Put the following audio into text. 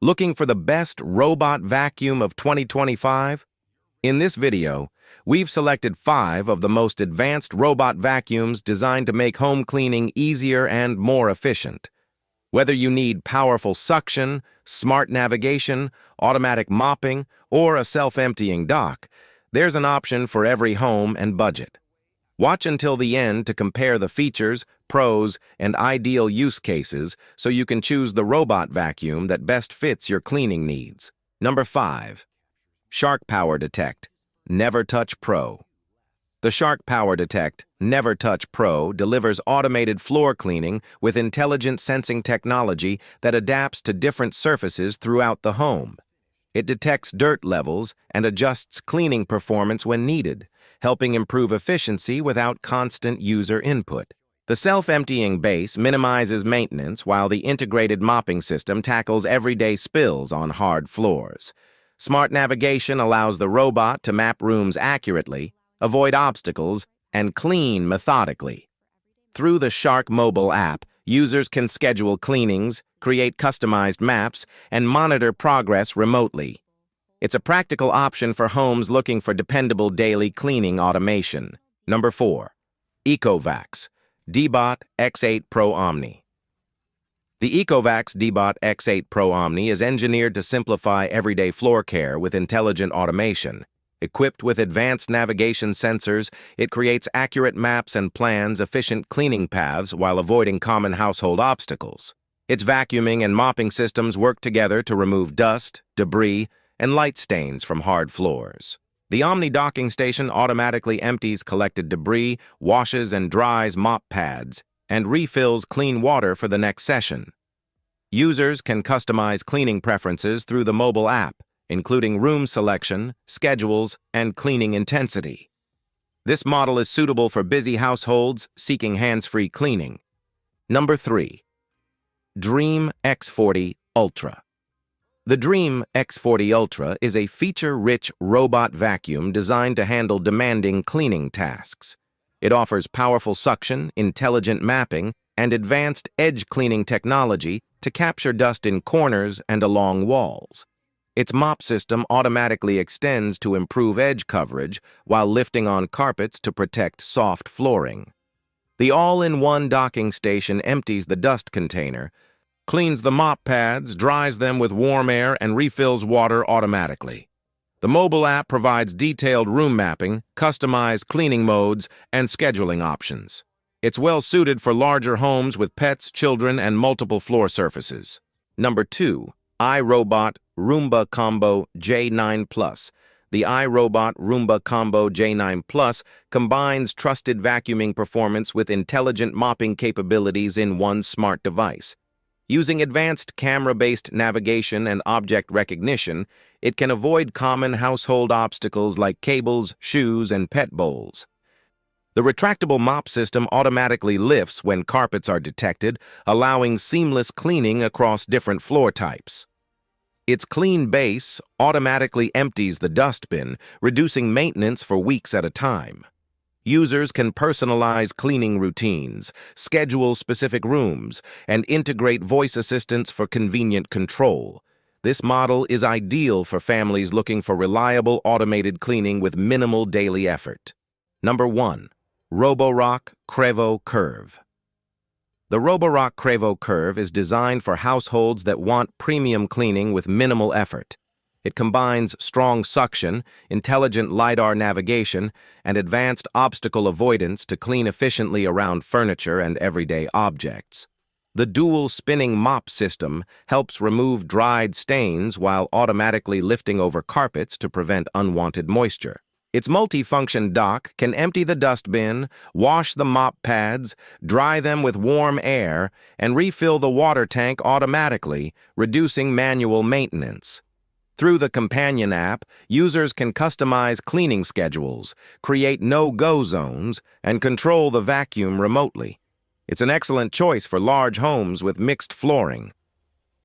Looking for the best robot vacuum of 2025? In this video, we've selected 5 of the most advanced robot vacuums designed to make home cleaning easier and more efficient. Whether you need powerful suction, smart navigation, automatic mopping, or a self-emptying dock, there's an option for every home and budget. Watch until the end to compare the features, pros, and ideal use cases so you can choose the robot vacuum that best fits your cleaning needs. Number 5. Shark PowerDetect NeverTouch Pro. The Shark PowerDetect NeverTouch Pro delivers automated floor cleaning with intelligent sensing technology that adapts to different surfaces throughout the home. It detects dirt levels and adjusts cleaning performance when needed, helping improve efficiency without constant user input. The self-emptying base minimizes maintenance while the integrated mopping system tackles everyday spills on hard floors. Smart navigation allows the robot to map rooms accurately, avoid obstacles, and clean methodically. Through the Shark mobile app, users can schedule cleanings, create customized maps, and monitor progress remotely. It's a practical option for homes looking for dependable daily cleaning automation. Number 4. ECOVACS DEEBOT X8 Pro OMNI. The ECOVACS DEEBOT X8 Pro OMNI is engineered to simplify everyday floor care with intelligent automation. Equipped with advanced navigation sensors, it creates accurate maps and plans efficient cleaning paths while avoiding common household obstacles. Its vacuuming and mopping systems work together to remove dust, debris, and light stains from hard floors. The OMNI docking station automatically empties collected debris, washes and dries mop pads, and refills clean water for the next session. Users can customize cleaning preferences through the mobile app, including room selection, schedules, and cleaning intensity. This model is suitable for busy households seeking hands-free cleaning. Number 3. Dreame X40 Ultra. The Dreame X40 Ultra is a feature-rich robot vacuum designed to handle demanding cleaning tasks. It offers powerful suction, intelligent mapping, and advanced edge cleaning technology to capture dust in corners and along walls. Its mop system automatically extends to improve edge coverage while lifting on carpets to protect soft flooring. The all-in-one docking station empties the dust container, cleans the mop pads, dries them with warm air, and refills water automatically. The mobile app provides detailed room mapping, customized cleaning modes, and scheduling options. It's well suited for larger homes with pets, children, and multiple floor surfaces. Number 2. iRobot Roomba Combo J9 Plus. The iRobot Roomba Combo J9 Plus combines trusted vacuuming performance with intelligent mopping capabilities in one smart device. Using advanced camera-based navigation and object recognition, it can avoid common household obstacles like cables, shoes, and pet bowls. The retractable mop system automatically lifts when carpets are detected, allowing seamless cleaning across different floor types. Its clean base automatically empties the dustbin, reducing maintenance for weeks at a time. Users can personalize cleaning routines, schedule specific rooms, and integrate voice assistants for convenient control. This model is ideal for families looking for reliable automated cleaning with minimal daily effort. Number 1. Roborock Qrevo Curv. The Roborock Qrevo Curv is designed for households that want premium cleaning with minimal effort. It combines strong suction, intelligent LiDAR navigation, and advanced obstacle avoidance to clean efficiently around furniture and everyday objects. The dual spinning mop system helps remove dried stains while automatically lifting over carpets to prevent unwanted moisture. Its multi-function dock can empty the dustbin, wash the mop pads, dry them with warm air, and refill the water tank automatically, reducing manual maintenance. Through the companion app, users can customize cleaning schedules, create no-go zones, and control the vacuum remotely. It's an excellent choice for large homes with mixed flooring.